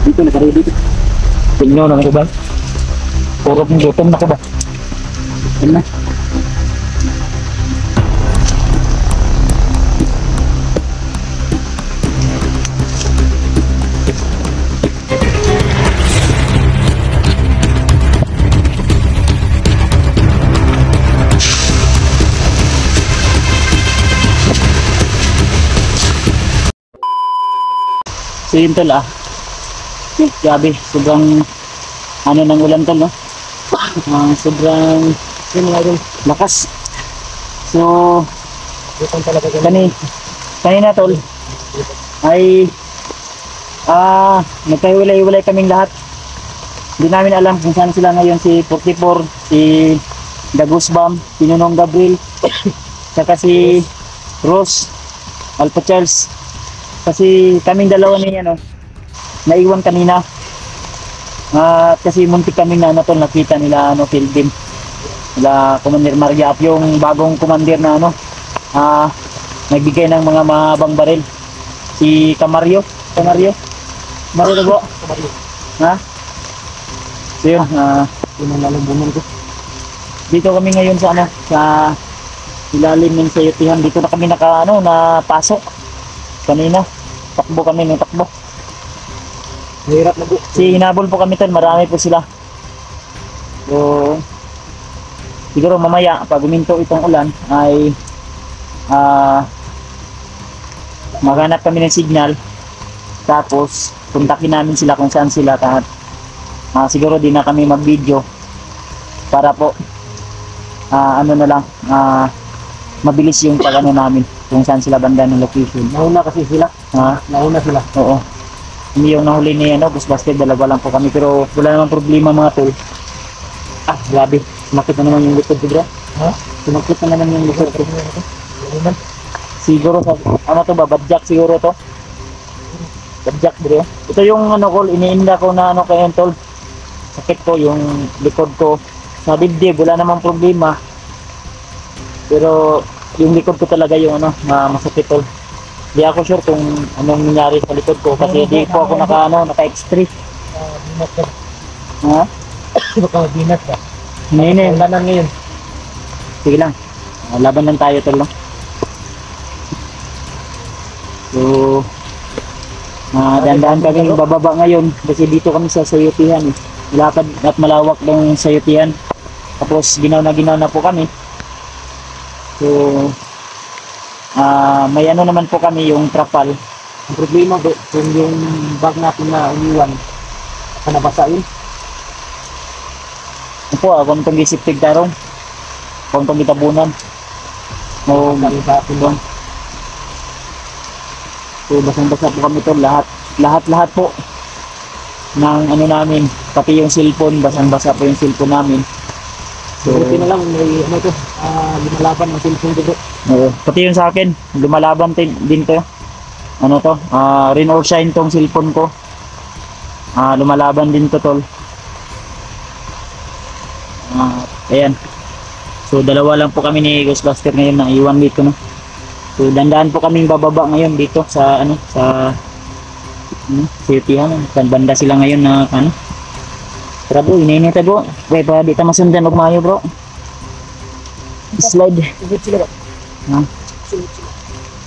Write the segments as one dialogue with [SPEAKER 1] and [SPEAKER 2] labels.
[SPEAKER 1] Dito na kari dito. Tingnan na ko ba? Puro ng gutom na ko ba? Yan na. So yun tol grabe, sobrang ano ng ulan tol no? Sobrang yun nga tol, lakas. So kanina tol ay nagkahiwalay-hiwalay kaming lahat. Hindi namin alam kung saan sila ngayon, si 44, si Dagusbam, si Nunong Gabriel saka si Rose Alpha Charles. Kasi kaming dalawa niya naiwan kanina. Kasi muntik kami na nakita nila Philippine. Nila Commander Mariap, yung bagong commander na nagbigay ng mga mahabang baril. Si Camario. Mario na po. Ha? So yun, yun ang lalumbunan ko. Dito kami ngayon sa sa ilalim ng sayutihan. Dito na kami napasok. Kanina, takbo kami ng takbo. Mahirap na po. Hinabol po kami tol, marami po sila. So, siguro mamaya, pag uminto itong ulan, ay maghanap kami ng signal. Tapos, kontakin namin sila kung saan sila. At siguro di na kami mag-video para po, mabilis yung pag namin kung saan sila banda ng location. Nauna kasi sila. Nauna sila. Oo. Hindi yung nahuli ni Ghostbuster, dalawa lang po kami. Pero wala namang problema mga tol. Grabe. Sumakit na naman yung likod ko bro. Sumakit na naman yung likod ko. Siguro sa, badjak siguro to. Badjak bro. Ito yung iniinda ko na kaya tol. Sakit ko yung likod ko. Sa dibdib, wala namang problema. Pero yung likod ko talaga yung masakit tol. Di ako sure kung anong nangyari sa likod ko kasi di po ako naka-X3. Baka binat ka. Hindi. Laban ngayon. Sige lang. Laban lang tayo tol. So, dahan-dahan kami bababa ngayon kasi dito kami sa sayutihan. Lapad at malawak ng sayutihan. Tapos ginaw na po kami. So, may naman po kami yung trapal. Ang problema kung yung bag natin na iniwan nabasa yun. Po, kung itong gisiptig tarong, kung itong gitabunan o galibatin doon. So, basang-basa po kami ito, lahat po ng namin, pati yung cellphone, basang-basa po yung cellphone namin. So, buti na lang may lumalaban ng cellphone ko. Pati yung sa akin, lumalaban din to. Rain or shine tong cellphone ko. Lumalaban din to tol. Ayan. So dalawa lang po kami ni Ghostbuster ngayon na iwan dito no. So dandan po kaming bababa ngayon dito sa sayutihan. Sa banda sila ngayon na Tara bro, ininita bro. Kaya pa di ta masundan og maayo bro. Slide. Sila ba?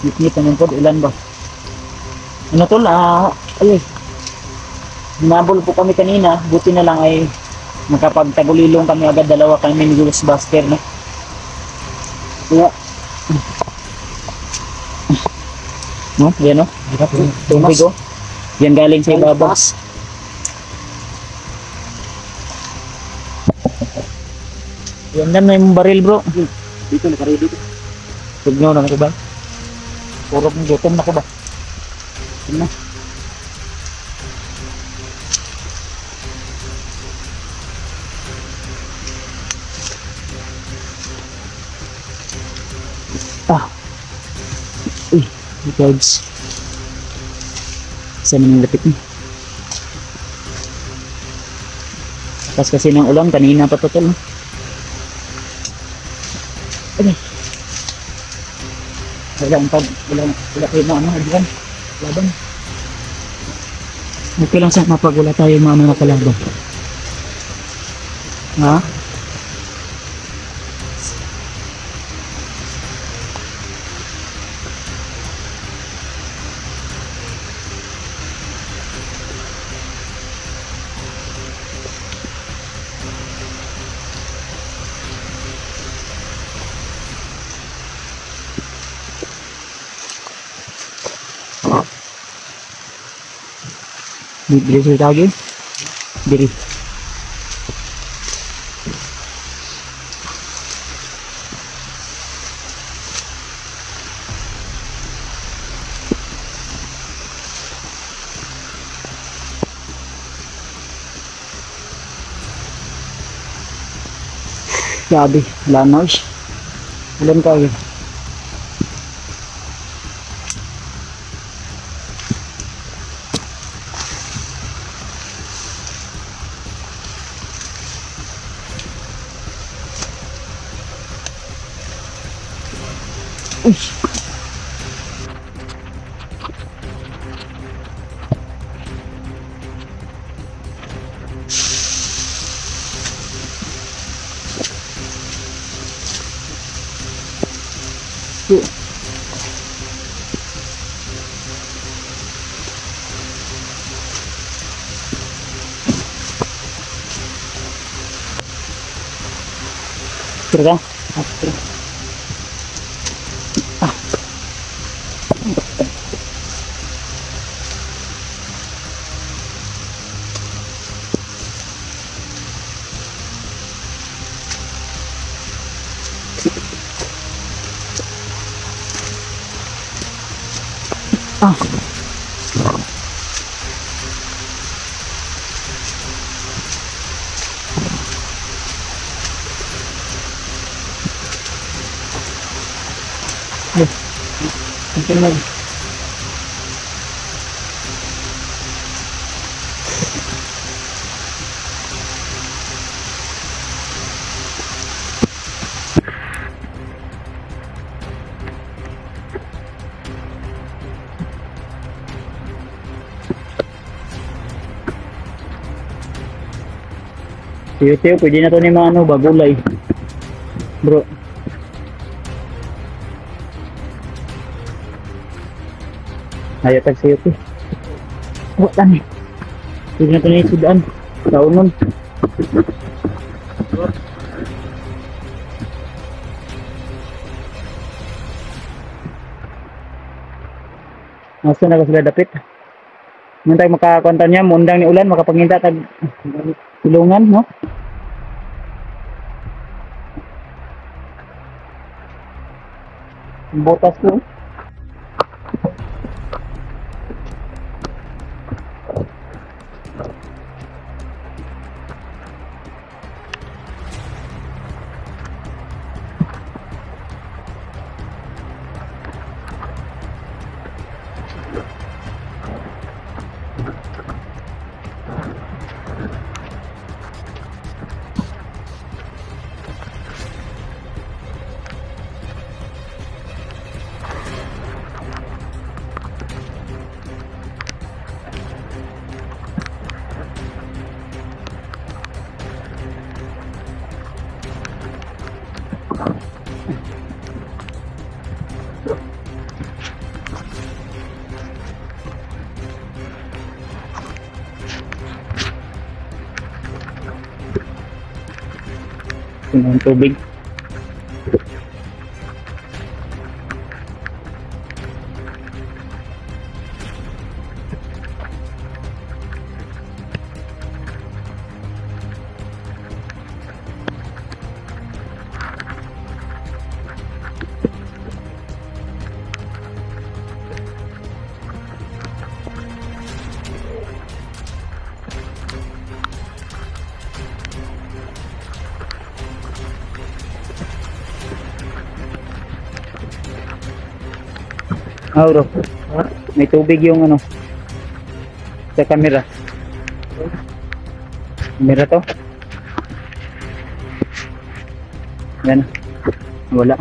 [SPEAKER 1] Ikit naman po, ilan ba? Tol, hinabol po kami kanina. Buti na lang ay nakapagtagulilong kami agad, dalawa kami ni Ghostbuster no? Kaya yan tubig yan galing sa ibabas. Yan na yung baril bro. Dito nakari dito. Tugnaw na ko ba? Puro ng gutom na ko ba? Yan na. Guys, isa naman yung lapit niya. Tapos kasi ng ulan kanina pa total. Wala kayo na laban. Okay lang sa mapag wala tayo mga ano nakalaban. Ha? Diri sa tawag diri. Grabe, lanos. Ulan kayo. Uy. Tira ka? Ah. Mungkin lagi. Tiyo-tiyo, pwede na to ni mga ano, bagulay. Bro. Ayaw tag sayo to. Wala ni. Pwede na to ni sudaan. Kaunon. Masa na ka sila dapit. Nung tayo makakontan niya, mundang ni ulan, makapanginta tag tulungan, no? Botas ko. Ang tubig. Ah, bro. May tubig yung ano sa camera. Camera to. Yan. Wala.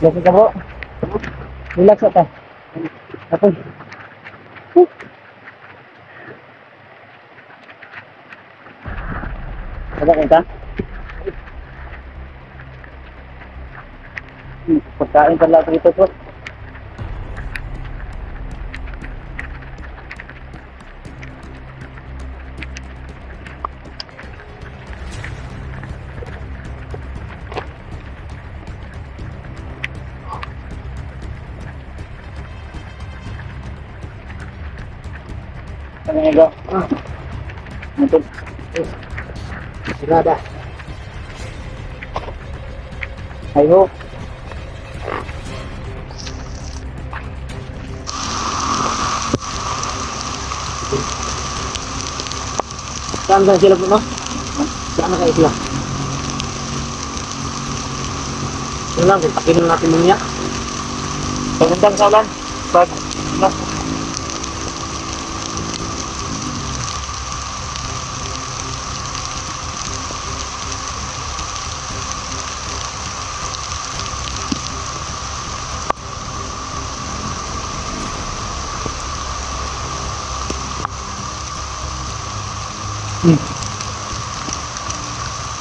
[SPEAKER 1] Relax ka bro. Relax ka. Ako. Ada kita? Pagkain pala dito po. Ano nga? Ito. Sirada. Ayo. Saan sila po, no? Saan na kayo sila? Yun lang, pakinom natin mamaya. Pagandang sa ulan.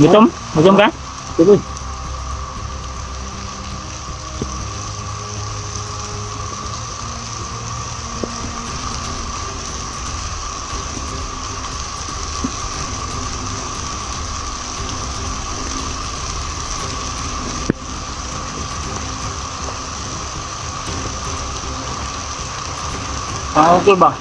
[SPEAKER 1] Gutom? Gutom ka? Gutom. Okay ba?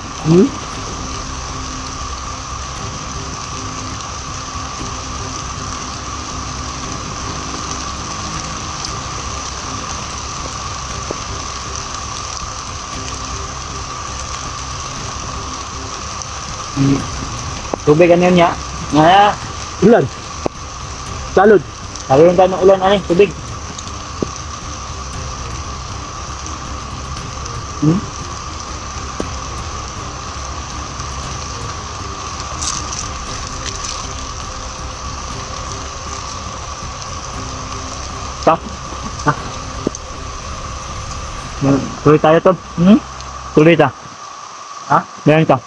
[SPEAKER 1] Tubig ano yun niya? Nga, ulan. Salud. Salud tayo ng ulan, ano tubig. Stop. Tuloy tayo to. Tuloy ta. Ha? Ganyan ka.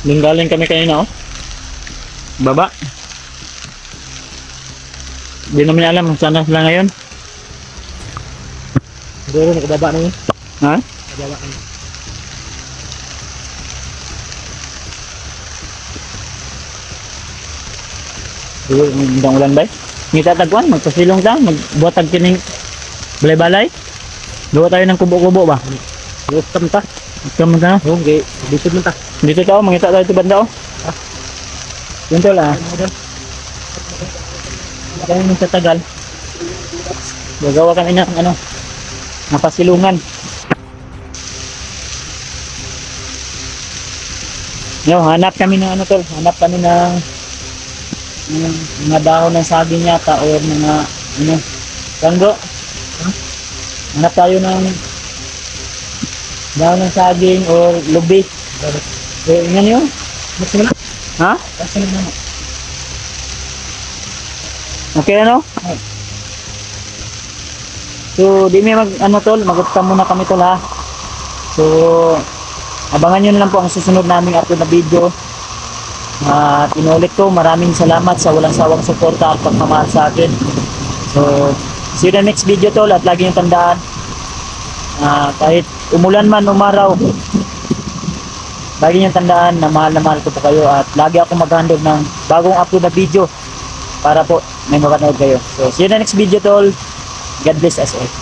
[SPEAKER 1] Linggaling kami kanina, oh. Baba. Hindi namin alam kung saan na sila ngayon. Siguro nakababa na yun. Ha? Nakababa na yun. Siguro magandang ulan ba? Ngita tagwan, magpasilong ta, magbuhatag kining balay-balay. Gawa tayo ng kubo-kubo ba? Gusto ta. Gusto mo ta? Okay, dito mo ta. Dito tayo, mangita tayo ito banda, oh. Yun to lang. Kaya nung sa tagal, gagawa kami ng ano, napasilungan. Yo, hanap kami ng ano tol, hanap kami ng mga dahon ng saging yata o mga ano, kanggo. Hanap tayo ng dahon ng saging o lubi. Yan yun. Ha? Okay ano? So, di may ano tol, mag-upta muna kami tol ha. So, abangan nyo na lang po ang susunod naming upload na video. At inulit ko, maraming salamat sa walang sawang suporta at pagmamahal sa akin. So, see you the next video tol, at lagi nyo tandaan, kahit umulan man, umaraw, lagi nyo tandaan na mahal ko po kayo at lagi ako maghandog ng bagong upload na video para po may mapanood kayo. So, see you the next video tol. God bless us all.